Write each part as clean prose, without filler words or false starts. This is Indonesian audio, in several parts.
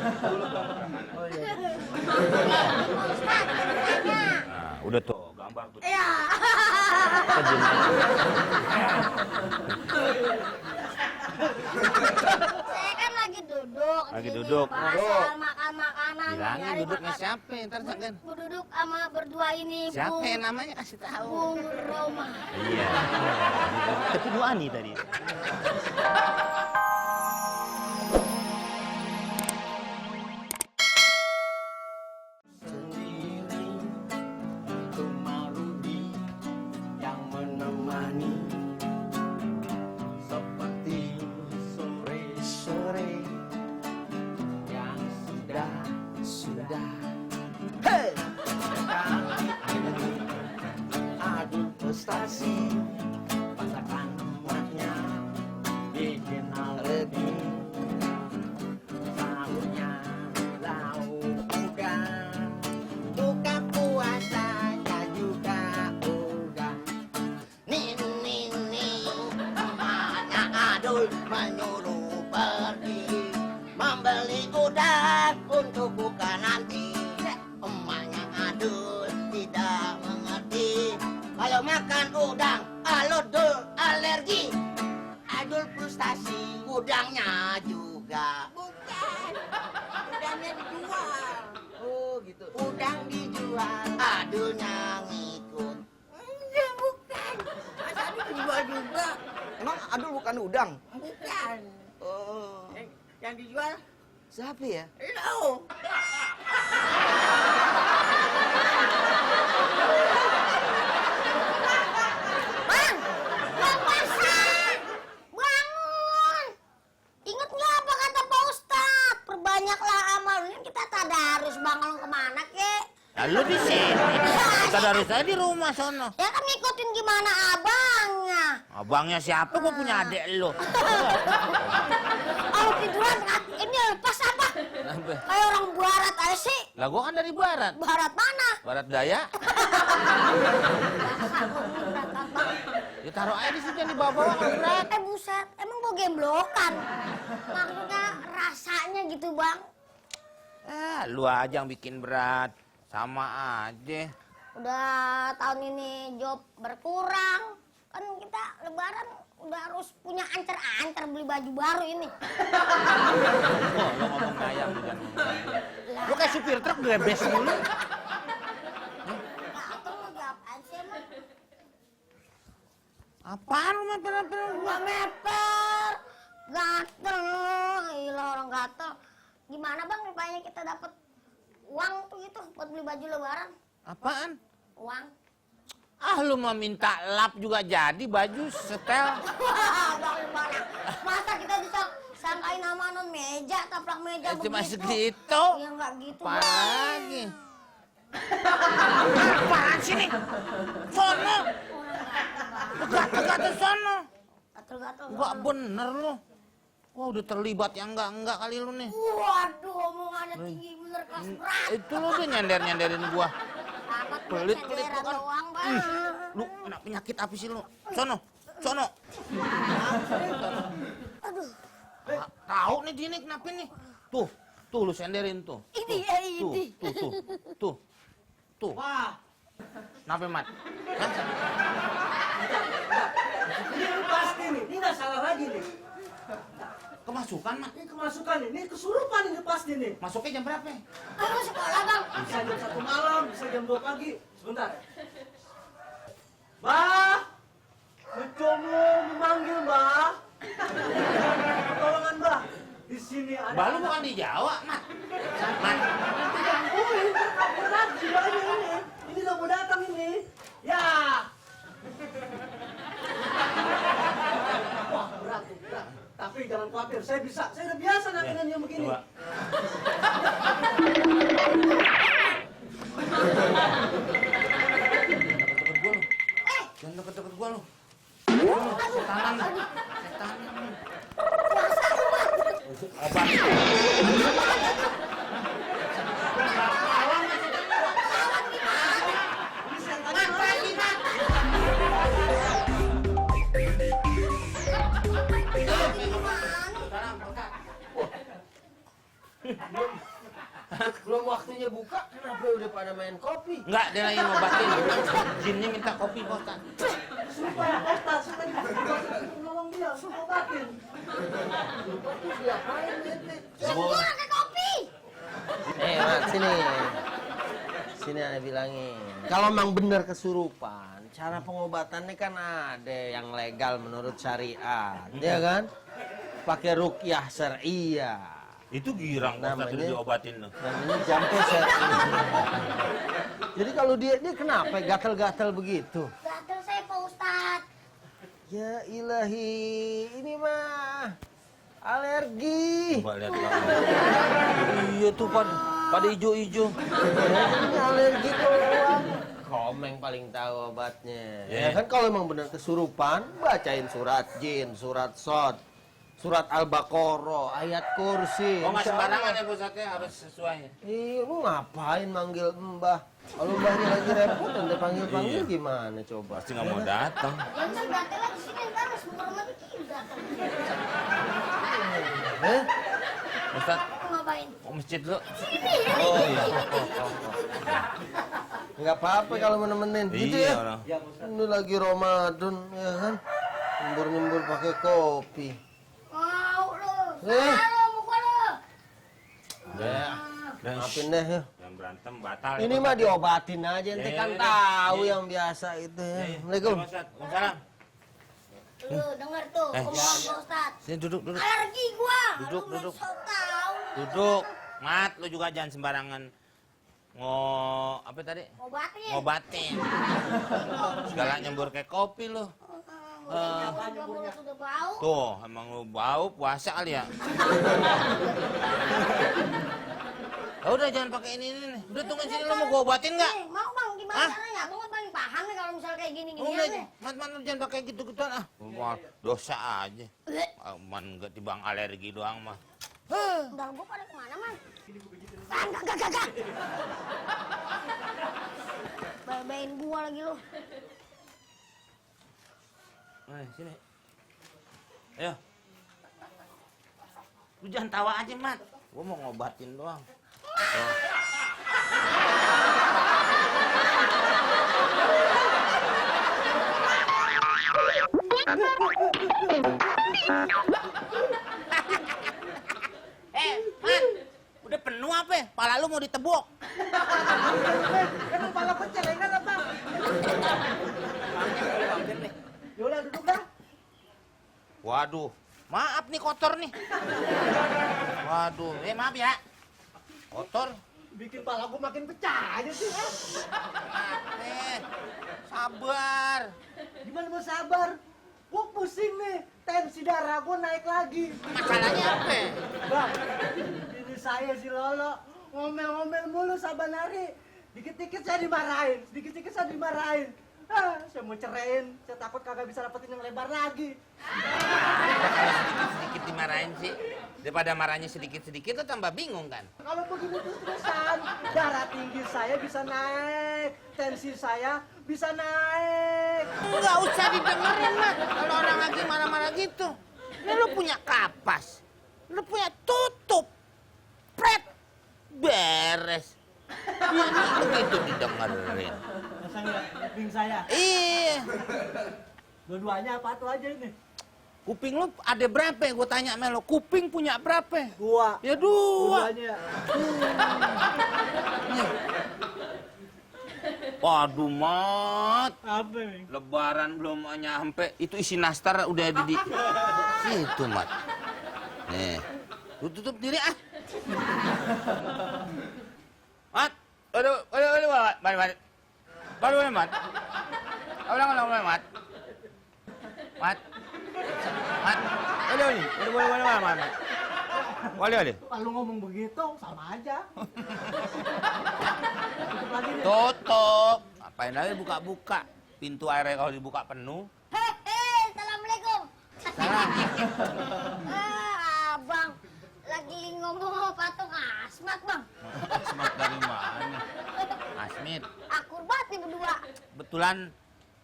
Oh iya. Nah, udah tuh gambar tuh. Iya. Saya kan lagi duduk. Lagi di sini, duduk. Pak. Duduk. Soal makan makanan. Bilangin nyari duduknya makan. siapa? Ntar kan. Duduk sama berdua ini. Siapa yang namanya kasih tahu. Bung Roma. Iya. Ketemu Ani tadi. Sendiri Tumarudi yang menemani seperti sore-sore yang sudah hey! Adu prestasi pasakan emaknya bikin alergi sahurnya lauk buka puasanya juga udah nih emaknya Adul menyuruh pergi membeli udang untuk buka nanti. Emaknya Adul tidak mengerti kalau makan udang Adul alergi. Adul frustasi udangnya juga. Bukan, udangnya dijual. Oh gitu. Udang dijual, Adulnya ngikut. Enggak, bukan. Masa Adul dijual juga? Emang Adul bukan udang? Bukan. Oh, Yang dijual siapa ya? lo. Bang, Bang Pasang, bangun. Ingat nggak apa kata Pak Ustadz? Perbanyaklah amal. Ini kita tadarus, Bang. Lu kemana, kek? Lalu di sini. Kita dari saya di rumah sono. Ya kan ngikutin gimana abangnya. Abangnya siapa? Gue punya adik lo. Kalau tiduran, ini lepas apa? Kayak orang barat aja sih. Lah gue kan dari barat. Barat mana? Barat daya. Ya taruh aja di situ yang dibawa-bawa kalau berat. Buset, emang gue gemblokan. Maksudnya rasanya gitu, Bang. Lu aja yang bikin berat. Sama aja. Udah tahun ini job berkurang. Kan kita lebaran udah harus punya ancer-ancer beli baju baru ini. Oh, lo ngomong ngayang bukan ngomong. Lu kayak supir truk grebes mulu. Gatel lo apaan sih emang? Apaan lu meper-meper? Gak meper. Gatel. Gila orang gatel. Gimana Bang rupanya kita dapat uang tuh gitu buat beli baju lebaran? Apaan? Uang. Ah lu mau minta lap juga jadi baju setel. Bang gimana? Masa kita bisa sangkain sama non meja, taplak meja begitu? Cuma segitu. Ya nggak gitu Apaan Bang. lagi? Apaan sih nih? Sono. Gatel-gatel sono. Gatel-gatel. Enggak bener lu. Wah udah terlibat yang enggak kali lu nih. Waduh, omongannya tinggi bener kelas berat. Itu lu udah nyender-nyenderin gua. Amat Pelit-pelit senderan kan. doang, Bang. Lu kena penyakit apa sih lu? Sono. Aduh, Tahu nih dia nih kenapa nih? Tuh lu senderin tuh. ini. Tuh. Wah, Kenapa, Mat? Hah? ini pasti nih. Ini nggak salah lagi nih. Kemasukan, Mat. Ini kemasukan nih. Ini kesurupan ini pasti nih. Masuknya jam berapa? Aku sekolah, Bang. Bisa jam 1 malam, bisa jam 2 pagi. Sebentar. Mbah, mencoba memanggil Mbah. Pertolongan Mbah. Di sini ada. Balu bukan di Jawa, Mat. Mat. Digangguin, kabur lagi banyak ini. Ini udah mau datang ini. Ya. Wah, berat. Tapi jangan khawatir, saya bisa. Saya udah biasa nanganin yang begini. Coba. Jangan deket-deket gua lu. Setanan lu. Setanan lu. Obat. Belum waktunya buka, kenapa udah pada main kopi? Enggak, dia lagi ngobatin. Jinnya minta kopi, Pak Ustaz. Sumpah ya, Pak Ustaz. Tadi nolong dia, ngobatin. Diapain ente? Semua ke kopi. Mat, sini. Sini ana bilangin. Kalau memang benar kesurupan, cara pengobatannya kan ada yang legal menurut syariat, ya kan? Pakai ruqyah syariah. Itu girang, Pak Ustaz, Namanya- udah diobatin loh. Namanya jampe syariah. Jadi kalau dia kenapa gatal-gatal begitu? Gatel saya Pak Ustadz. Ya ilahi, ini mah alergi. Coba lihat, Pak. Iya tuh, pada ijo-ijo. Ini alergi doang. Komeng paling tahu obatnya. Ya kan kalau emang benar kesurupan, bacain surat jin, surat sod, surat Al-Baqarah, ayat kursi. Oh, nggak Insya Allah. sembarangan ya, Pak Ustaz, ya, harus sesuai. Iya, lu ngapain manggil mbah? Kalau mbahnya lagi repot, nanti panggil-panggil Iya. gimana coba? Pasti nggak mau datang. Yang saya gatel lagi sini ntar semua rumah dikit gatel. Eh? Ustaz, Mau ngapain? mau masjid dulu. Oh iya. Nggak apa-apa kalau mau nemenin. Gitu Iya, ya. orang. Ini lagi Ramadan, ya kan? Nyembur-nyembur pakai kopi. Mau lu. Eh. Salah muka lu. Ya. Dan Maafin deh ya. yang berantem batal. Ini ya, mah Pak. diobatin aja, ente Iya, kan iya, tahu iya. yang biasa itu ya. Iya, iya. Assalamualaikum. Pak Ustaz. Waalaikumsalam. Lu denger tuh, omongan Pak Ustadz. Sini duduk. Alergi gua. Duduk, Lu duduk. sok tahu. Duduk. Mat, lu juga jangan sembarangan apa tadi? Ngobatin. Ngobatin. Segala nyembur kayak kopi lu. Udah bau. Tuh, emang lu bau puasa kali ya. Ya udah jangan pakai ini nih. Udah tunggu sini, lu mau gua obatin nggak? Mau bang, gimana Hah? caranya? Abang kan paling paham nih kalau misalnya kayak gini-gini Udah, ya. mat lu jangan pakai gitu-gituan ah. Wah, dosa aja. Man enggak tibang alergi doang mah. Bentar gua pada kemana man? Gak. Babain gua lagi lu. Sini. Ayo. Lu jangan tawa aja, Mat. Gua mau ngobatin doang. Tuh. Mat. Udah penuh apa? Pala lu mau ditebuk. Emang pala pencelengan apa? Yaudah duduk dah. Waduh, maaf nih kotor nih. Waduh, maaf ya. Kotor. Bikin pala gue makin pecah aja sih. Sabar. Gimana mau sabar? Gue pusing nih. Tensi darah gue naik lagi. Masalahnya apa? Bang, ini saya si Lolo. Ngomel-ngomel mulu saban hari. Dikit-dikit saya dimarahin. Sedikit-sedikit saya dimarahin. Saya mau ceraiin. Saya takut kagak bisa dapetin yang lebar lagi. Sedikit dimarahin sih. Daripada marahnya sedikit-sedikit lo tambah bingung kan? Kalau begini terus-terusan, darah tinggi saya bisa naik. Tensi saya bisa naik. Nggak usah didengerin, Mat. Kalau orang lagi marah-marah gitu. Ini lo punya kapas. Lo punya tutup. Pret. Beres. Ini begitu didengerin. Masa nggak kuping saya? Iya. Dua-duanya apa tuh aja ini? Kuping lu ada berapa? Gue tanya sama lo. Kuping punya berapa? Dua. Ya dua. Dua-duanya. Waduh, Mat. Apa nih? Lebaran belum nyampe. Itu isi nastar udah ada di situ, Mat. Nih. Lu tutup diri ah. Mat. Waduh, Mat. Mat. Baru, Mat. Ulang, Mat. Mat. Mat. Boleh, Mat. Boleh. Kalau ngomong begitu, sama aja. Tutup lagi nih. Tutup. Ngapain lagi buka-buka? Pintu airnya kalau dibuka penuh. Hehe, assalamualaikum. Salah. Abang lagi ngomong apa tuh asmat bang? Asmat dari mana? Asmit. Akur banget nih berdua. Betulan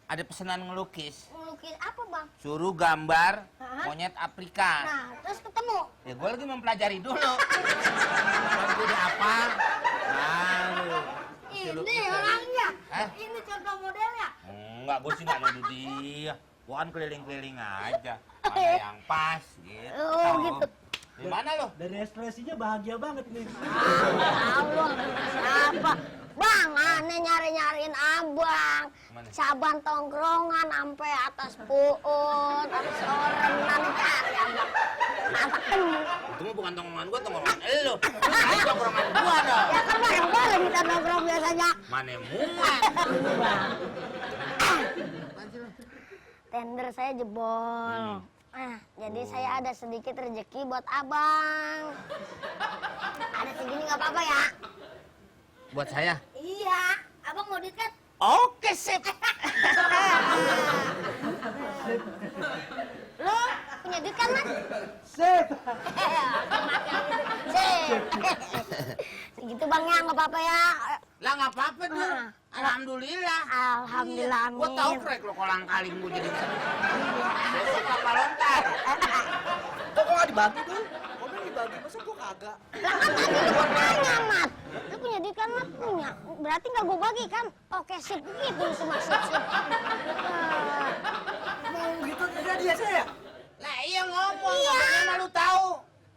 ada pesanan ngelukis. Ngelukis apa bang? Suruh gambar Hah? monyet Afrika. Nah, terus ketemu. Ya gue lagi mempelajari dulu. Gue udah apa? Lalu. Ini orangnya. Hah? Ini contoh modelnya. Enggak, gue sih nggak nuduh dia. Gue kan keliling-keliling aja. Mana yang pas gitu. Oh, gitu. Di mana lo? Dari ekspresinya bahagia banget ini. Tahu lu siapa? Bang, aneh nyari-nyariin abang. Mana? Saban tongkrongan sampai atas puut, atas orenan cari abang. Masa ketemu. Itu mah bukan tongkrongan gue, tongkrongan elo. Ini tongkrongan gue dong. Ya kan bareng-bareng kita nongkrong biasanya. Mana muat? Tender saya jebol. Jadi saya ada sedikit rezeki buat abang. Ada segini nggak apa-apa ya? Buat saya. Iya, abang mau duit kan? Oke, sip. Lo punya duit kan, Mat? Sip. Sip. Segitu bang ya, nggak apa-apa ya. Lah nggak apa-apa tuh. Alhamdulillah. Alhamdulillah, amin. Gue tahu krek lo kolang kaling gue jadi besok kapal lontar. Kok nggak dibagi tuh? Komen dibagi, masa gua kagak? Lah kan tadi gua nanya, Mat. Lu punya duit kan, Mat? Punya. Berarti nggak gua bagi kan? Oke, sip. Gitu cuma sip. Mau gitu tidak dia saya? Lah iya ngomong, Iya. makanya mah lu tahu.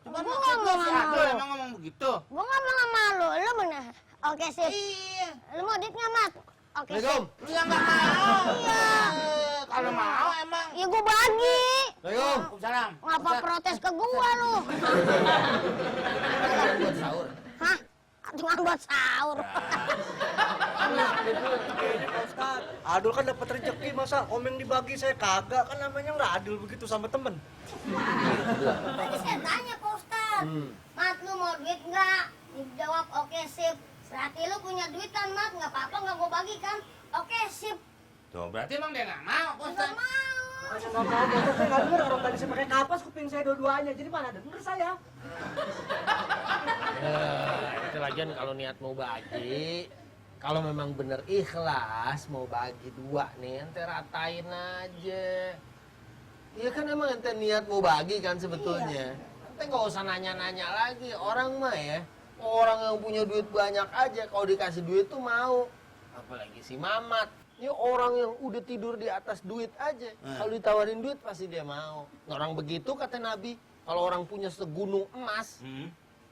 Cuman Gua maksud lu ngomong si sama Adul lu. emang ngomong begitu. Gua ngomong sama lu. Lu bener. Oke, sip. Iya. Lu mau duit nggak, Mat? Oke, sip. Assalamualaikum. Lu yang nggak mau. Iya. Kalau mau emang. Ya gua bagi. Assalamualaikum. Salam. Ngapa protes ke gua lu? Buat sahur. Hah? Cuma buat sahur. Pak Ustadz, Adul kan dapat rezeki, masa komen dibagi saya kagak, kan namanya nggak adil begitu sama temen. Tadi saya tanya Pak Ustadz, Mat lu mau duit nggak? Dijawab oke sip. Berarti lu punya duit kan Mat? Nggak apa-apa nggak gue bagi kan? Oke sip. Tuh, berarti emang dia nggak mau, Nggak Ustaz. mau. Masa nggak mau, Pak, saya nggak denger orang tadi saya pakai kapas kuping saya dua-duanya, jadi mana denger saya? Itu lagian kalau niat mau bagi, kalau memang bener ikhlas mau bagi dua nih, ente ratain aja. Iya kan emang ente niat mau bagi kan sebetulnya. Ente nggak usah nanya-nanya lagi. Orang mah ya, orang yang punya duit banyak aja kalau dikasih duit tuh mau. Apalagi si Mamat. Ini orang yang udah tidur di atas duit aja. Kalau ditawarin duit pasti dia mau. Orang begitu kata Nabi, kalau orang punya segunung emas,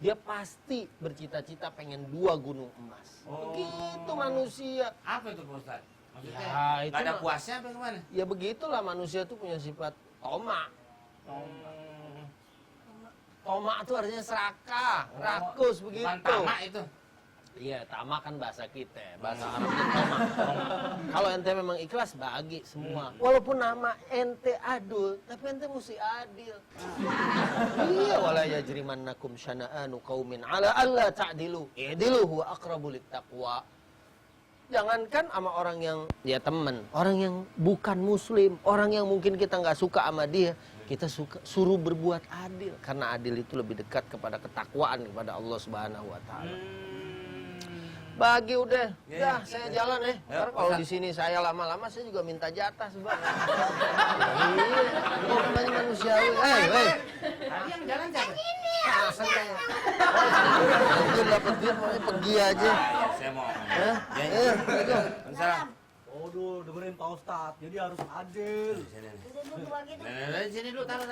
dia pasti bercita-cita pengen 2 gunung emas. Begitu manusia. Apa itu, Pak Ustaz? Maksudnya, Ya, itu nggak ada mah- puasnya apa gimana? Ya begitulah manusia tuh punya sifat toma. Toma itu artinya serakah, rakus begitu. Bukan tamak itu. Iya, tamak kan bahasa kita, bahasa Arabnya toma. Kalau ente memang ikhlas bagi semua. Walaupun nama ente Adul, tapi ente mesti adil. Iya, wala yajrimannakum syana'anu qaumin ala alla ta'dilu. I'dilu huwa aqrabu littaqwa. Jangankan sama orang yang ya temen, orang yang bukan muslim, orang yang mungkin kita nggak suka sama dia, kita suruh berbuat adil karena adil itu lebih dekat kepada ketakwaan kepada Allah Subhanahu wa taala. Bagi udah, Ya, saya jalan ya. Ntar Ya, kalau Ustaz. di sini saya lama-lama saya juga minta jatah sebab. Iya, ini namanya manusiawi. Tadi yang jalan siapa? Itu dapat duit makanya pergi aja. Saya mau. Hah? Ya, Assalamualaikum. Salam. Waduh, dengerin Pak Ustadz, jadi harus adil. Sini. Udah gua bagi tuh. Nah, sini dulu, taruh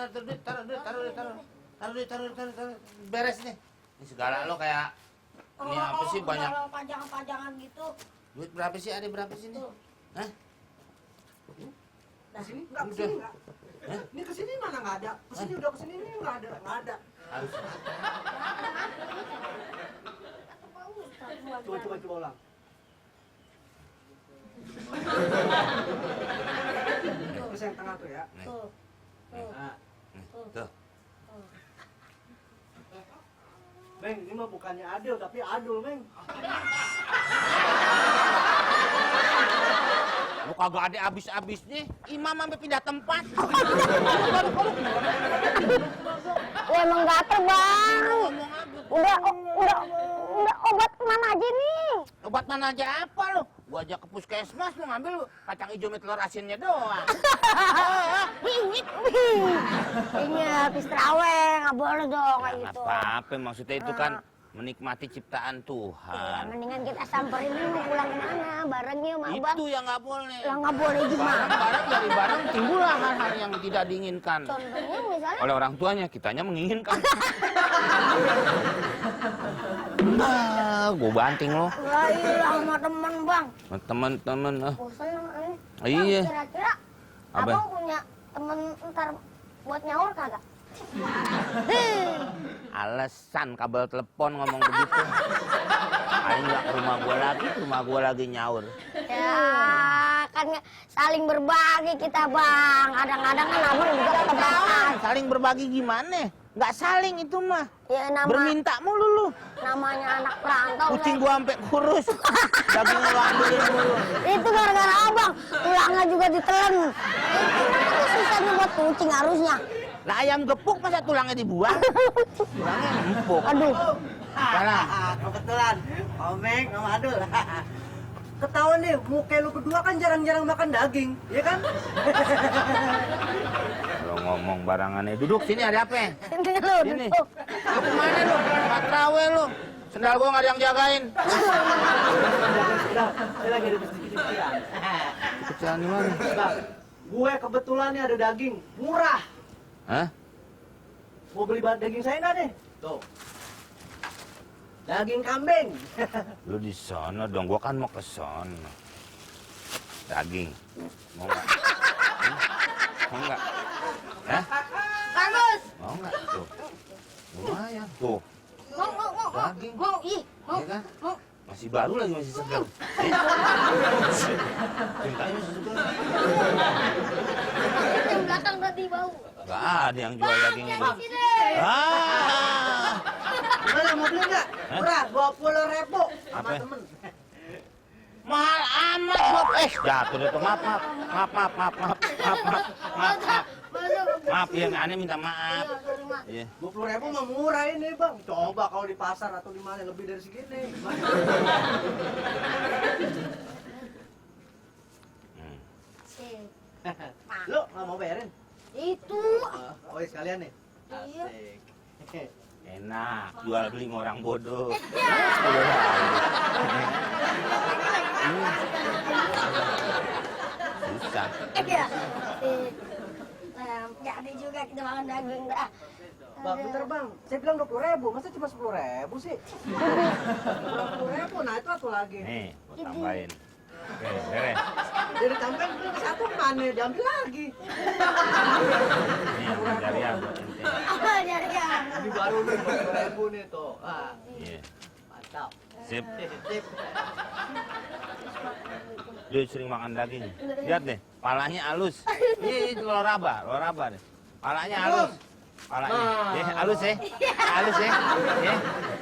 duit. Beres nih. Ini segala lo kayak ini apa sih banyak Kalau pajangan-pajangan gitu. duit berapa sih? Ada berapa sih nih? Hah? Kesini nggak, kesini nggak. Ini kesini mana nggak ada? Kesini udah kesini ini nggak ada, nggak ada. Harus. Coba ulang. Terus yang tengah tuh ya. Nih, Tuh. Nah, tuh. Meng, ini mah bukannya adil tapi adul, Meng. Lu kagak ada habis-habisnya. Imam sampai pindah tempat. Wah, emang gatel bang. Udah obat mana aja nih? Obat mana aja apa lu? Gua ajak ke puskesmas mau ngambil kacang hijau sama telur asinnya doang. Ini habis terawih, nggak boleh dong kayak Nggak gitu. apa-apa, maksudnya itu kan menikmati ciptaan Ya, Tuhan. mendingan kita samperin dulu pulang kemana, barengnya sama abang. Itu yang nggak boleh. Lah nggak boleh gimana? Barang dari barang timbullah hal-hal yang tidak diinginkan. Contohnya misalnya, Oleh orang tuanya, kitanya menginginkan. Gue banting lo. lah iya sama temen bang. Teman-teman. Bosan ini. Iya. Bang, kira-kira Apa? abang punya temen ntar buat nyaur kagak? Alasan kabel telepon ngomong begitu. Ayo nggak ke rumah gua lagi nyaur. Ya kan saling berbagi kita bang. Kadang-kadang kan abang juga kebanyakan. Saling berbagi gimana? Nggak saling itu mah. Ya Berminta mulu lu. namanya anak perantau. Kucing Say. gua sampai kurus. Dagingnya lu ambilin mulu. Itu gara-gara abang. Tulangnya juga ditelen. Itu namanya susahnya buat kucing harusnya. Lah ayam gepuk masa tulangnya dibuang? Tulangnya empuk. Aduh. Salah. Kebetulan, Omeng sama Adul. Ketahuan nih, muka lu berdua kan jarang-jarang makan daging, ya kan? Kalau ngomong barangannya duduk sini ada apa? Ini lu Sini. duduk. Lu kemana lu? Nggak terawih lu. Sendal gua nggak ada yang jagain. Saya lagi ada sedikit-sedikitian. Kecelakaan di mana? Bang, gue kebetulan nih ada daging murah. Hah? Mau beli daging saya nggak nih? Tuh. Daging kambing. Lu di sana dong, gua kan mau ke sana. Daging. Mau nggak? Mau nggak? Hah? Bagus. Mau nggak? Tuh. Lumayan. Tuh. Mau. Daging. Mau, ih. Mau. Iya kan? Mau. Masih baru lagi, masih segar. Ceritanya masih segar. Yang belakang tadi bau. Nggak ada yang jual daging ini. Sini. Ah! Gimana mau beli nggak? Murah, 20.000 sama Apa? temen. Mahal amat, Bob. Jatuh deh tuh. Maaf. Maaf, ya aneh minta maaf. Iya. 20.000 mah murah ini bang. Coba kalau di pasar atau di mana lebih dari segini. Lu nggak mau bayarin? Itu. Oh iya sekalian nih. Iya. Asik. Enak, jual beli sama orang bodoh. Susah. Iya. Jadi juga kita makan daging dah. Bang, bentar bang. Saya bilang 20.000, masa cuma 10.000 sih? 20.000, nah itu satu lagi. Nih, gua tambahin. Oke, beres. Jadi tambahin beli ke satu mana, diambil lagi. Nih, dari ya buat ente. Apa jadi ya? Ini baru nih 20.000 nih tuh. Ah, Iya. mantap. Sip. Sip. Dia sering makan daging. Lihat deh, palanya halus. Ini loraba deh. Palanya halus. Palanya. Ya, halus ya. Halus ya.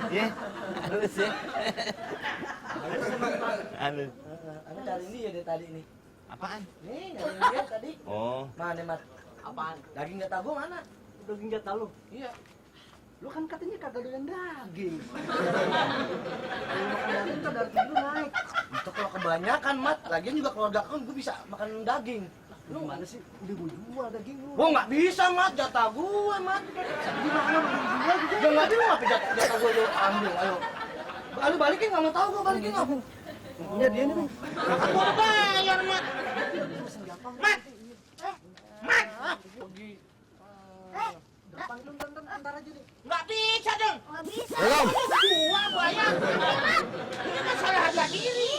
Ya. Halus ya. Halus. Aku cari dia deh tadi nih. Apaan? Nih, nyari dia tadi. Oh, Mana, Mat? Apaan? Daging jatah gua mana? Daging jatah lu? Iya. Lu kan katanya kagak doyan daging. Kalau makan daging tuh darah tinggi lu naik. Itu kalau kebanyakan, Mat. Lagian juga keluarga kan gua bisa makan daging. Lu gimana sih? Udah gua jual daging lu. Gua nggak bisa, Mat. Jatah gua, Mat. Gimana lu jual juga? Ya nggak bisa, ngapain jatah gua lu ambil, ayo. Lu balikin, nggak mau tahu gua balikin nggak? Punya dia nih, Bang. kan gua udah bayar, Mat. Mat. Mat. Pergi. Eh, Depan lu ntar aja deh. Nggak bisa dong. nggak bisa. Belum. Gua bayar. Ini masalah harga diri.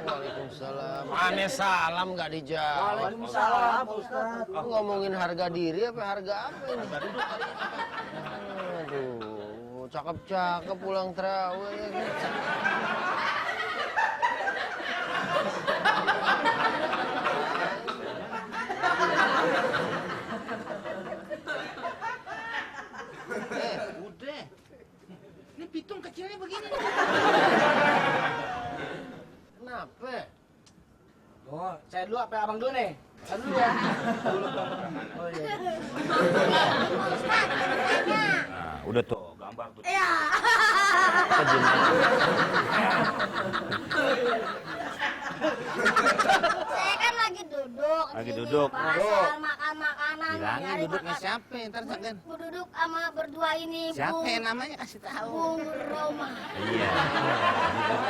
Waalaikumsalam. Aneh salam nggak dijawab. Waalaikumsalam, Pak Ustadz. Lu ngomongin harga diri apa harga apa ini? Aduh, cakep-cakep pulang terawih ya kan? Udah. Ini pitung kecilnya begini. Kenapa? Oh, saya dulu apa abang dulu nih? Saya dulu ya. Oh iya. Nah, udah tuh. gambar tuh. Iya. Saya kan lagi duduk. Lagi di sini, duduk. Pak. Soal makan makanan. Bilangin nyari duduknya makan. siapa? Ntar kan. Aku duduk sama berdua ini. Siapa yang namanya kasih tahu. Bung Roma. Iya.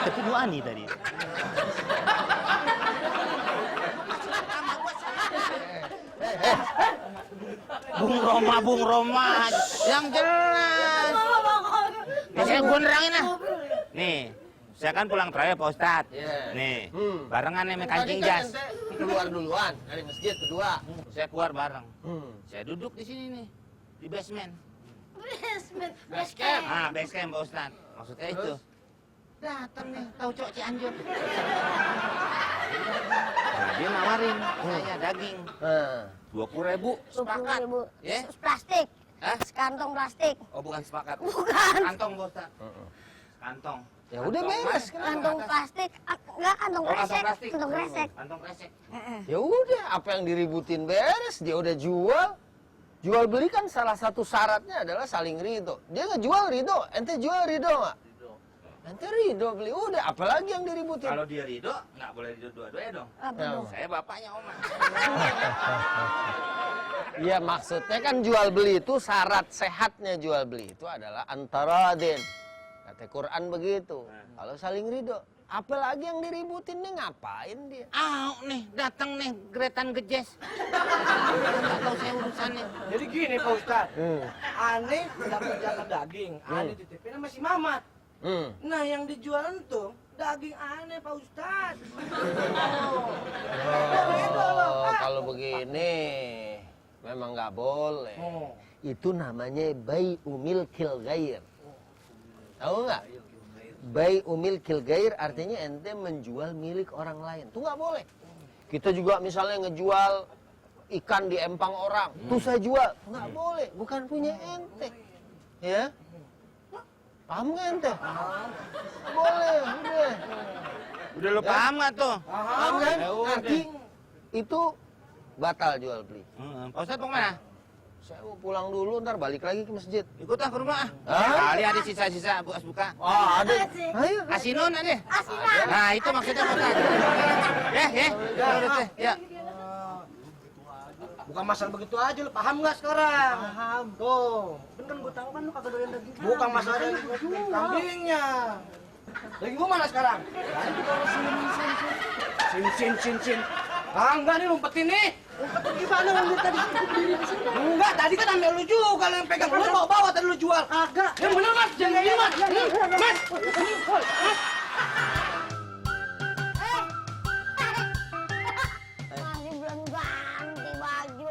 Ketemu Ani tadi. Bung Roma. Yang jelas. Nih, saya gua nerangin lah. Nih, saya kan pulang terakhir Pak Ustadz. Iya. Nih, Hmm. barengan nih sama Tadi kancing kan jas. ente keluar duluan dari masjid berdua. Saya keluar bareng. Hmm. Saya duduk di sini nih, di basement. Basement. Base camp. Ah, base camp Pak Ustadz. Maksudnya itu. Terus? Datang nih, tahu cowok Cianjur. Nah, dia nawarin saya daging Nah. 20.000 sepakat. 20.000. Ya? Plastik. Hah? Sekantong plastik. Oh, bukan sepakat. Bukan. Kantong Pak Ustadz. Kantong. Ya udah beres kan. Kantong plastik. Enggak kantong Oh, kantong kresek. plastik. Kantong kresek. Kantong kresek. Ya udah, apa yang diributin beres, dia udah jual. Jual beli kan salah satu syaratnya adalah saling ridho. Dia ngejual ridho, ente jual ridho nggak? Ente ridho beli, udah. Apalagi yang diributin? Kalau dia ridho, nggak boleh ridho dua-duanya dong. Apa Ya, dong? Saya bapaknya Oma. Iya maksudnya kan jual beli itu syarat sehatnya jual beli itu adalah antaradin. Kata Quran begitu. Kalau saling ridho, apalagi yang diributin nih ngapain dia? Nih, datang nih Gretan Gejes. Nggak tahu saya urusannya. Jadi gini Pak Ustad, Hmm. Ane dapat jatah daging, Ane titipin sama si Mamat. Hmm. Nah yang dijualan tuh daging Ane Pak Ustad. Oh, kalau begini memang nggak boleh. Oh. Itu namanya bai umil kilgair. Tahu nggak? Bai umil kilgair artinya ente menjual milik orang lain. Itu nggak boleh. Kita juga misalnya ngejual ikan di empang orang, tuh saya jual, nggak boleh. Bukan punya ente, ya? Paham nggak ente? Boleh, udah. Udah lo paham nggak tuh? Paham kan? Ya udah. Nanti itu batal jual beli. Pak Ustadz mau kemana? Saya mau pulang dulu, ntar balik lagi ke masjid. Ikut ah ke rumah. Hah? Kali ada sisa-sisa bekas buka. Oh, ada. Asik. Ayo. Asinun ada. Asinan. Nah, itu maksudnya Pak Ustadz. Ya. Bukan masalah begitu aja, lu paham nggak sekarang? Paham. Tuh, kan gue tahu kan lu kagak doyan daging. Bukan masalah daging kambingnya. Daging gua mana sekarang? Sin. Ah, enggak nih umpetin nih. Umpetin gimana lu tadi berdiri di sini? Enggak, tadi kan ambil lu juga lu yang pegang. Lu bawa tadi lu jual. Kagak. Yang bener Mas, jangan gini Mas. Mas. Masih belum ganti baju.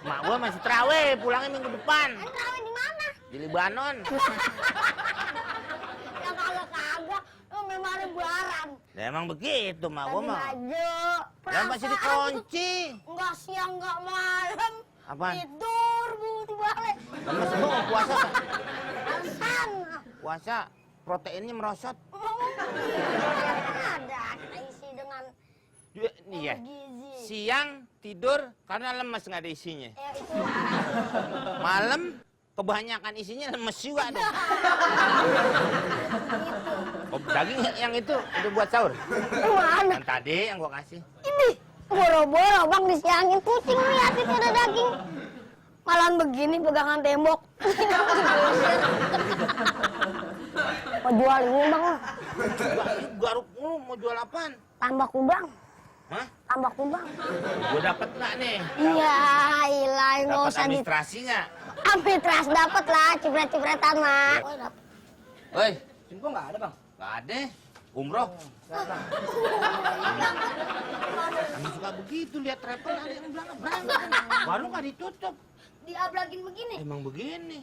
Mak gua masih terawih, pulangnya minggu depan. Kan terawih di mana? Di Libanon. Ya kalau kagak, lu memang lebaran. Ya, emang begitu, mak gua Ganti mah. baju. Lah masih Perasaan dikunci. Enggak siang, enggak malam. Apaan? Tidur balik. Lah masih mau puasa kan? Alasan. Puasa proteinnya merosot. Ada kita isi dengan Iya. gizi. Siang tidur karena lemes nggak ada isinya. Ya itu. Malam kebanyakan isinya lemes juga deh. Oh, daging yang itu udah buat sahur. Mana? Yang tadi yang gua kasih. Ini boro-boro bang disiangin kucing lihat itu ada daging. Malam begini pegangan tembok. Mau jual ini bang? Garuk lu mau jual apaan? Tambah kubang. Hah? Tambah kubang. Gua dapet nggak nih? Iya, ilah nggak Dapat usah di. administrasi nggak? Arbitras dapat lah, cipret-cipretan mah. Oh, dapet. Woi, Sini gua enggak ada, Bang. nggak ada. Umroh. Kamu suka begitu lihat travel ada yang berangkat. Baru nggak ditutup. Diablagin begini. Emang begini.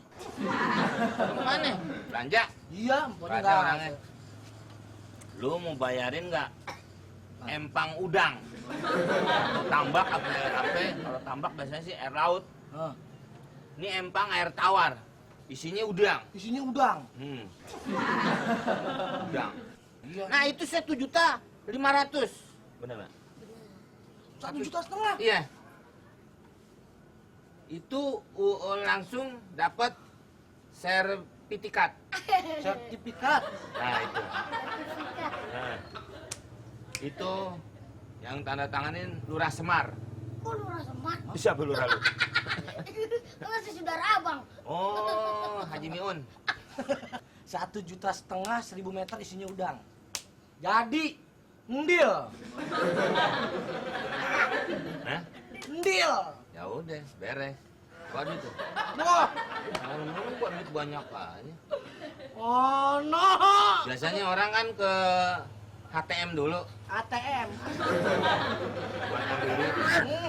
Kemana? Belanja? Iya, Nggak pokoknya ada enggak. orangnya. Lu mau bayarin nggak? Empang udang. Tambak apa air apa? Kalau tambak biasanya sih air laut. Hah, Ini empang air tawar. Isinya udang. isinya udang. Udang. Iya. Nah itu saya 7.500.000. Bener nggak? 1,5 juta. Iya. Itu langsung dapat sertifikat. Sertifikat. Nah itu. Nah, itu yang tanda tanganin Lurah Semar. Kok lurah Semar? Siapa lurah lu? Kan masih saudara abang. Oh, Haji Miun. 1,5 juta 1.000 meter isinya udang. Jadi, ndil. Hah? Ndil. Ya udah, beres. Waduh tuh. Wah, Malam-malam gua duit banyak aja. oh no. Biasanya orang kan ke HTM dulu. ATM. Buat ngambil duit.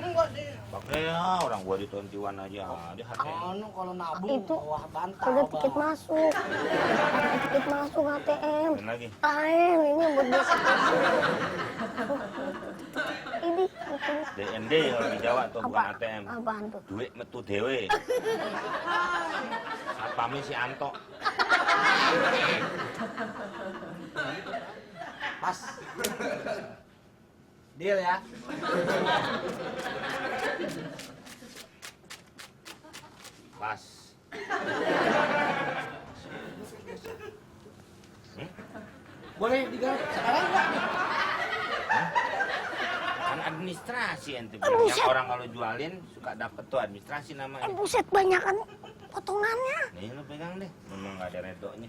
Enggak sih. Pakai ya, orang gua di 21 aja di HTM. Anu kalau nabung, Itu wah bantal. ada tiket Bang. masuk. Tiket masuk ATM. Dan lagi. Lain, ini buat besok. Ini DND kalau di Jawa tuh bukan ATM. Apaan tuh? Duit metu dewe. Satpamnya si Anto. Pas. Deal ya. Pas. Boleh digarap sekarang enggak? Kan administrasi ente Aduh, bilang. Yang Seth. orang kalau jualin suka dapet tuh administrasi namanya. Buset, banyakan potongannya. Nih lu pegang deh. Memang nggak ada redonya.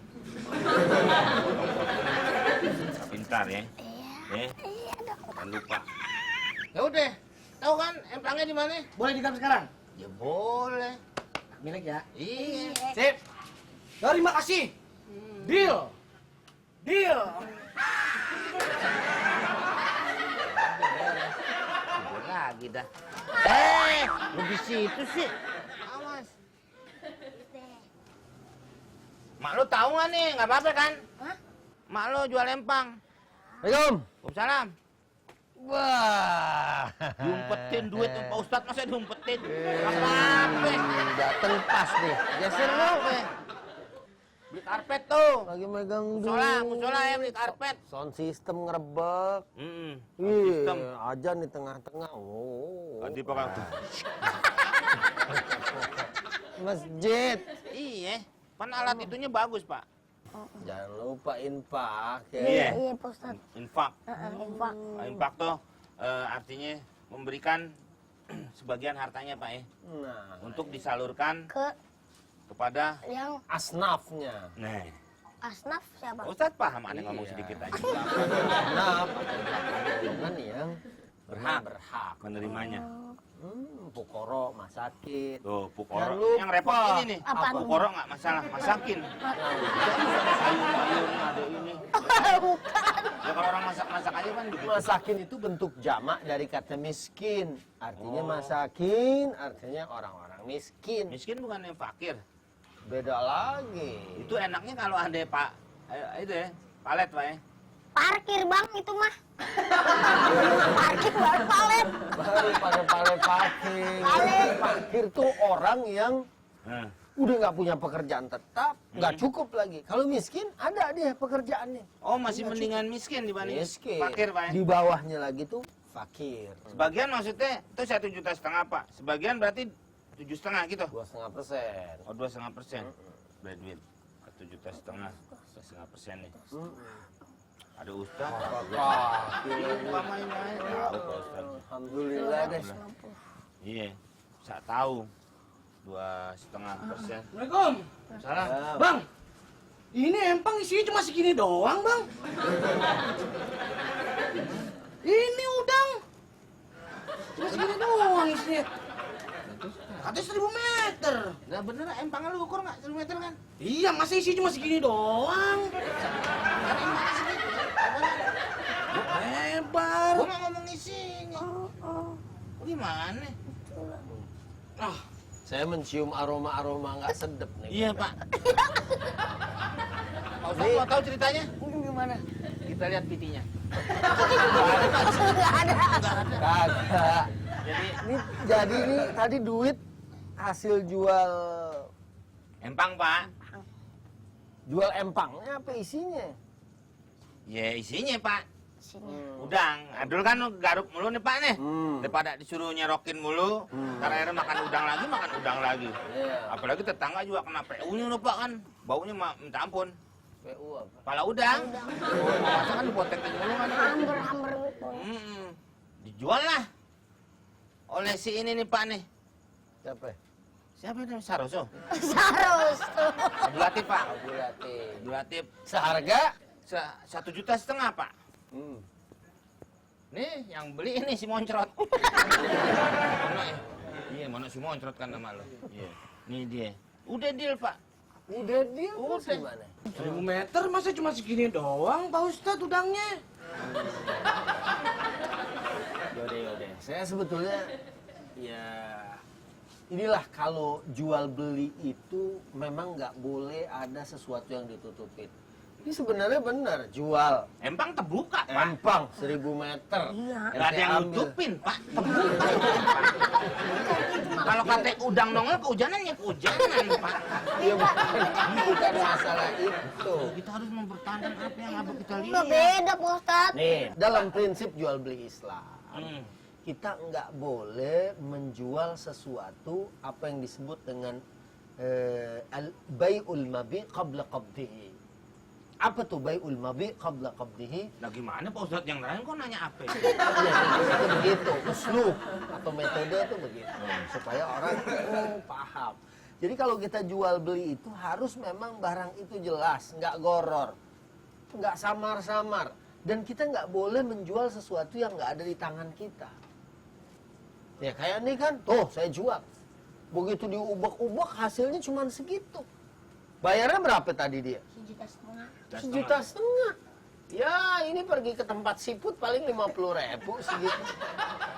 Pintar ya. Iya. Eh, jangan lupa. Ya udah. Tahu kan emplangnya di mana? Boleh digarap sekarang? Ya boleh. Milik ya. Iya. Sip. Terima kasih. Deal. Deal. Tidur lagi dah. Lu di situ sih. Awas. Mak lu tahu nggak nih? Nggak apa-apa kan? Hah? Mak lu jual empang. Assalamualaikum. Waalaikumsalam. Wah. Diumpetin duit tuh Pak Ustadz, masa diumpetin? Apa-apa. Dateng pas nih. Geser lu, Be. Beli karpet tuh. Lagi megang Musola ya beli karpet. Sound system ngerebek. Sistem. Sistem. Ajan di tengah-tengah. Oh. Ganti pakai Masjid. Iya. Kan alat itunya bagus, Pak. Jangan lupa infak ya. Iya. Iya, Pak Ustadz. Infak. Infak. Infak tuh artinya memberikan sebagian hartanya, Pak ya. Nah, Untuk disalurkan Ke kepada yang asnafnya. nah. Asnaf siapa? Pak Ustadz paham aneh ngomong Iya. sedikit aja. Asnaf kan yang Berhak. berhak. Menerimanya. Pukoro, masakin. Tuh, Jangan Pukoro. lupa. Yang repot ini nih. Apaan? Pukoro nggak masalah, masakin. Sayur-sayur ada ini. Bukan. Ya kalau orang masak-masak aja kan begitu. Masakin itu bentuk jamak dari kata miskin. Artinya masakin, artinya orang-orang miskin. Miskin bukan yang fakir. Beda lagi. Itu enaknya kalau ada Pak itu ya, palet Pak ya. Parkir, Bang, itu mah. Parkir baru palet. Baru pada parkir. Palet. Parkir tuh orang yang Nah, udah nggak punya pekerjaan tetap, nggak cukup lagi. Kalau miskin ada dia pekerjaannya. oh masih mendingan miskin dibanding Miskin. fakir Pak ya. Di bawahnya lagi tuh fakir. Sebagian maksudnya itu 1,5 juta Pak. Sebagian berarti 7,5 gitu. 2,5%. Oh 2,5%. Berarti duit 1,5 juta, 2,5% nih. Ada Ustaz. Wah, Lupa main-main. Tahu Pak Ustaz. alhamdulillah deh. Iya, saya tahu 2,5%. Assalamualaikum. Salah. Bang, ini empang isinya cuma segini doang, Bang. Ini udang. Cuma segini doang isinya. Katanya 1.000 meter. Nah bener, empangnya lu ukur nggak 1 meter kan? Iya, masa isinya cuma segini doang? Kan empangnya segitu. Lebar. Gua nggak ngomong isinya. Gimana? Ah, Saya mencium aroma-aroma nggak sedap nih. Iya Pak. Pak Ustadz mau tahu ceritanya? Gimana? Kita lihat pitinya. Nggak ada. Kagak. Jadi Jadi nih tadi duit hasil jual empang Pak. jual empangnya apa isinya? Ya isinya Pak. sini. Udang. Adul kan garuk mulu nih Pak nih. Hmm. Daripada disuruh nyerokin mulu, ntar akhirnya makan udang lagi. Iya. Apalagi tetangga juga kena PU-nya loh Pak kan. Baunya minta ampun. PU apa? Kepala udang. Masa kan dipotekin mulu kan. Hamber-hamber gitu. Dijual lah. Oleh si ini nih Pak nih. Siapa? Siapa namanya? Saroso. Sarus tuh. Abdul Latif Pak. Berarti. Abdul Latif. Seharga? 1,5 juta Pak. Nih yang beli ini si Moncrot. Mana ya? Iya, mana si Moncrot kan nama lo. Iya. Nih dia. Udah deal Pak. Udah dia. Udah. Gimana? 1000 meter masa cuma segini doang Pak Ustadz udangnya. Yaudah. Saya sebetulnya ya inilah kalau jual beli itu memang nggak boleh ada sesuatu yang ditutupin. Ini sebenarnya benar jual Empang terbuka Pak. empang 1000 meter. Iya. Gak ada yang nutupin Pak. Terbuka. Kalau kata udang nongol kehujanan ya kehujanan Pak. Iya bukan masalah itu. Kita harus mempertahankan apa yang abang kita Udah lihat. beda Pak Ustadz. Nih dalam prinsip jual beli Islam Hmm. kita nggak boleh menjual sesuatu apa yang disebut dengan bai'ul mabi qabla qabdihi. Apa tuh bai'ul mabi qabla qabdihi? Nah gimana Pak Ustadz yang lain kok nanya apa? Itu begitu, uslub atau metode itu begitu supaya orang paham. Jadi kalau kita jual beli itu harus memang barang itu jelas, nggak goror, nggak samar-samar, dan kita nggak boleh menjual sesuatu yang nggak ada di tangan kita. Ya kayak ini kan, tuh saya jual, begitu diubek-ubek hasilnya cuma segitu. Bayarnya berapa tadi dia? 1,5 juta. 1,5 juta. Ya ini pergi ke tempat siput paling 50.000 segitu.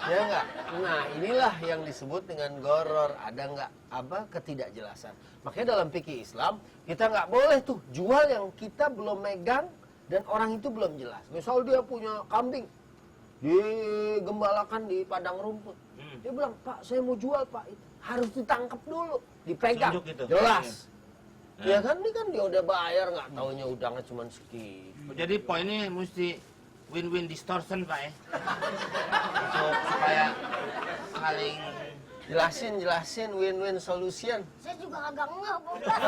Ya enggak? Nah inilah yang disebut dengan goror. Ada enggak apa ketidakjelasan. Makanya dalam fikih Islam kita nggak boleh tuh jual yang kita belum megang dan orang itu belum jelas. Misal dia punya kambing digembalakan di padang rumput. Dia bilang, Pak saya mau jual Pak. Harus ditangkap dulu, dipegang. Tunjuk gitu. Jelas. Ya kan ini kan dia udah bayar nggak taunya udangnya cuma segitu. Jadi poinnya mesti win-win distortion Pak ya. Supaya saling Jelasin win-win solution. Saya juga agak ngeh Pak Ustadz.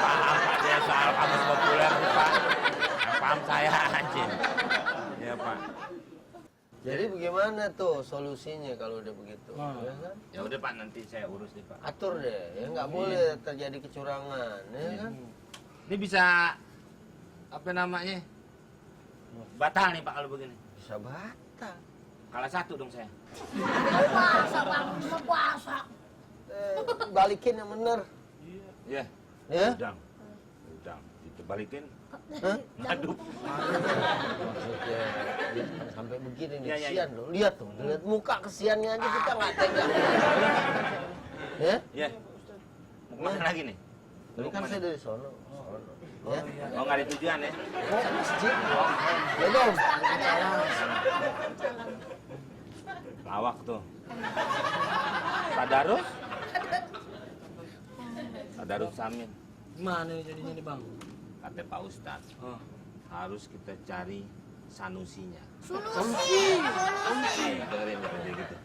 paham Pak dia soal kamus populer tuh, Pak. Paham saya anjing. Ya Pak. Jadi bagaimana tuh solusinya kalau udah begitu? Ya kan? Ya udah Pak nanti saya urus deh Pak. Atur deh, ya nggak boleh terjadi kecurangan, ya kan? Ini bisa apa namanya? Batal nih Pak kalau begini. Bisa batal. Kalah satu dong saya. Puasa Bang, mau puasa. Balikin yang bener. Iya. Ya? Udang. Itu balikin. Hah? Ngadu. Maksudnya sampai begini nih, Ya, ya, kesian loh. Lihat tuh, lihat muka kesiannya aja kita nggak tega. Ya? Iya. Mau kemana lagi nih? Ini kan saya dari sono. Ya? Oh nggak ada tujuan ya? Oh, masjid. Ya dong. Lawak tuh. Tadarus? Tadarus Samin. Gimana nih jadinya nih Bang? Kata Pak Ustadz, harus kita cari sanusinya. Solusi. Dengerin gitu.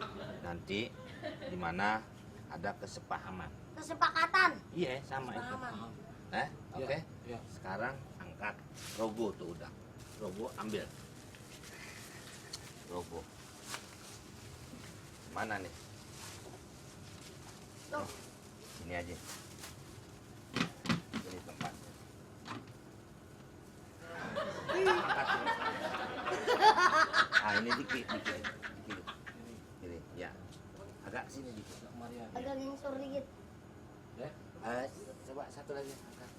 Nanti di mana ada kesepahaman. Kesepakatan. Iya, sama itu. Oke. Iya. Sekarang angkat rogo tuh udah. Rogo ambil. Rogo. Mana nih? Tuh. Ini aja. Ini tempatnya. Angkat. Ah ini dikit. Ini, ya. Agak sini dikit. Agak ngengsur dikit. Coba satu lagi angkat.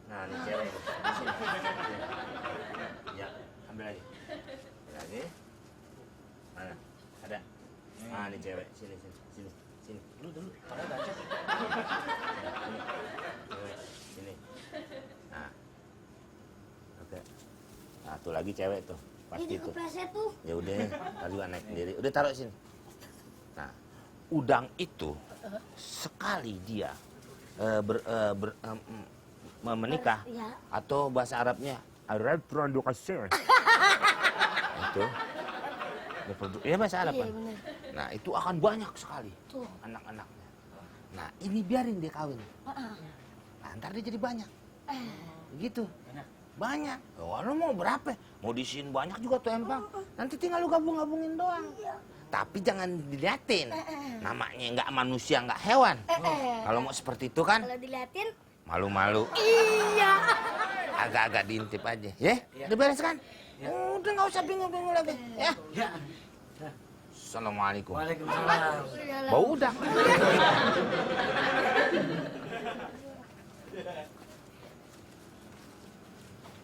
Nah, ini cewek ini. Di sini. Ya, ambil lagi. Ambil lagi. Mana? Ada. Ah, ini cewek. Sini. Dulu. Ada baca. Sini. Nah. Oke. Nah, tuh lagi cewek tuh. Pasti Jadi tuh. kepleset tuh. Ya udah, tadi juga naik sendiri. Udah taruh sini. Nah, udang itu sekali dia menikah Iya. atau bahasa Arabnya reproduksi. Itu. Iya bahasa Arab Iya kan? benar. Nah, itu akan banyak sekali Tuh. anak-anaknya. Nah, ini biarin dia kawin. Nah, ntar dia jadi banyak. Gitu. Banyak. Oh, lu mau berapa? Mau diisiin banyak juga tuh empang. Nanti tinggal lu gabung-gabungin doang. Tapi jangan diliatin. Namanya nggak manusia, nggak hewan. Kalau mau seperti itu kan, Kalau diliatin, malu-malu. iya. Agak-agak diintip aja. Ya? Udah beres kan? Udah nggak usah bingung-bingung lagi. Ya? Assalamualaikum. Waalaikumsalam. Bau udang.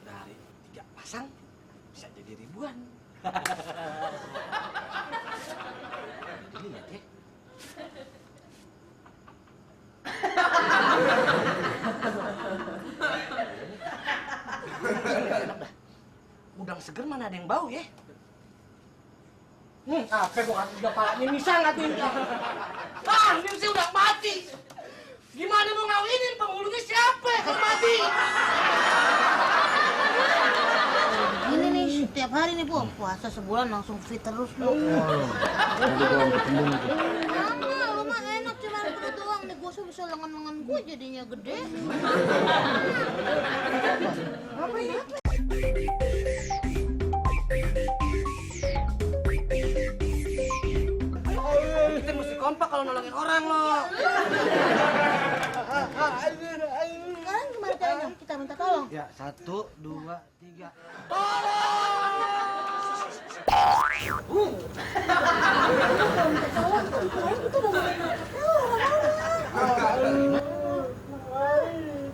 Dari 3 pasang bisa jadi ribuan. Dilihat ya. Enak dah. Udang seger mana ada yang bau ya? Apa gua kasih kepalanya misal ngatin. Ah, ini sih udah mati. Gimana mau ngawinin penghulunya siapa yang mati? Ini nih setiap hari nih Bu, puasa sebulan langsung fit terus lu. Enggak, lu mah enak cuma perut doang nih, gua bisa lengan-lengan gua jadinya gede. Apa ini? Kita mesti kompak kalau nolongin orang loh. Sekarang gimana caranya kita minta tolong? Ya, 1, 2, 3.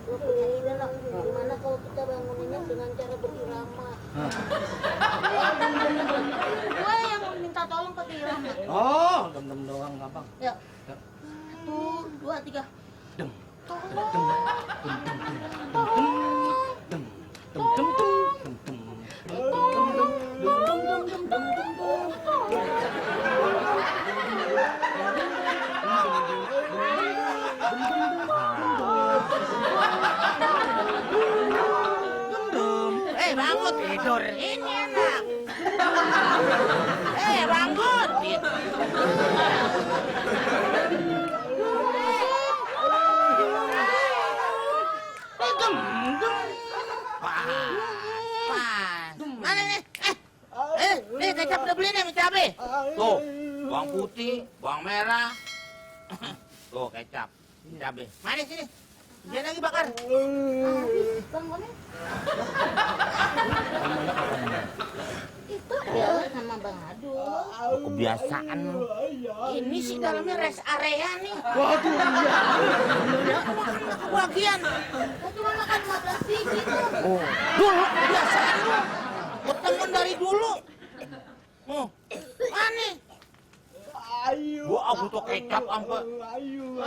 Gua punya ide lah, gimana kalau kita banguninnya dengan cara berirama? Gue yang minta tolong pakai irama. Oh, dem-dem doang gampang. Ya. 1, 2, 3. Dem. Tolong. Dem. Dem dem dem dem dem. Bangun tidur. Ini enak. Bangun. Gitu. Pas. Mana nih? Nih kecap udah beli nih, cabai. Tuh, bawang putih, bawang merah. Tuh, kecap, cabai. Mana sini? Jangan lagi bakar. Bangunnya. Itu ya sama Bang Adul. Kebiasaan lu. Ini sih dalamnya rest area nih. Waduh, iya. Aku makan kebagian. Saya cuma makan 15 biji tuh. Dulu kebiasaan lu. Berteman dari dulu. Aneh. Gua butuh kecap sampai Ayo,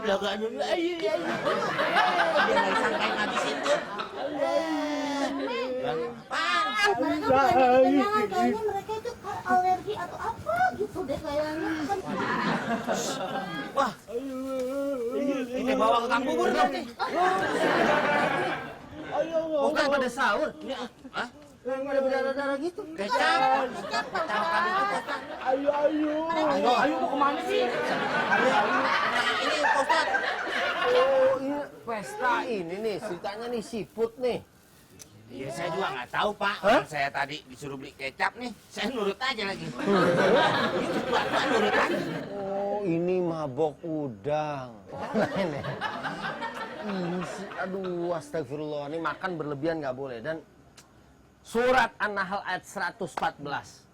belakangnya. Ayo. dia nggak disangkain ngabisin tuh. Pan. Mereka bukan kekenyangan, kayaknya mereka itu alergi atau apa gitu deh kayaknya. Wah, ini bawa ke kang bubur dong nih. Bukan pada sahur. Hah? Yang ada berdarah-darah gitu. Kecap. Ayo mau kemana sih? Nah, ini Pak Ustadz. Oh, ini pesta ini nih, ceritanya nih siput nih. Iya, saya juga nggak tahu Pak. Orang saya tadi disuruh beli kecap nih, saya nurut aja lagi. Itu Bapak nurut aja. Oh, ini mabok udang. Ini. Ini sih, aduh, astagfirullah. Ini makan berlebihan nggak boleh. Dan surat An-Nahl ayat 114.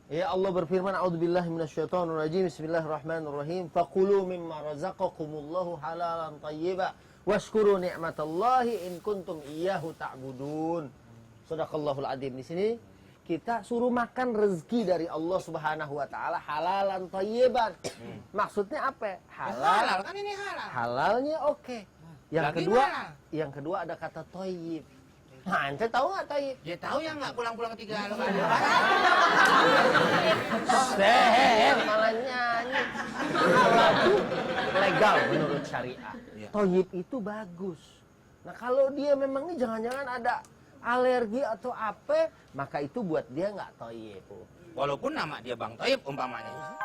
Ya Allah berfirman, A'udzubillahi minasyaitonirrajim. Bismillahirrahmanirrahim. Faqulu mimma razaqakumullahu halalan thayyiba washkuru ni'matallahi in kuntum iyyahu ta'budun. Shadaqallahul adzim. Di sini kita suruh makan rezeki dari Allah Subhanahu wa taala halalan thayyiban. Maksudnya apa? Halal kan ini halal. Halalnya oke. Yang Lagi kedua, halal. yang kedua ada kata thayyib. Nah, ente tahu nggak thayyib? Dia tahu ya nggak pulang-pulang ketiga lo kan? Malah nyanyi. Lagu legal menurut syariah. Iya. Thayyib itu bagus. Nah kalau dia memang nih jangan-jangan ada alergi atau apa, maka itu buat dia nggak toyib. Walaupun nama dia Bang Toib umpamanya.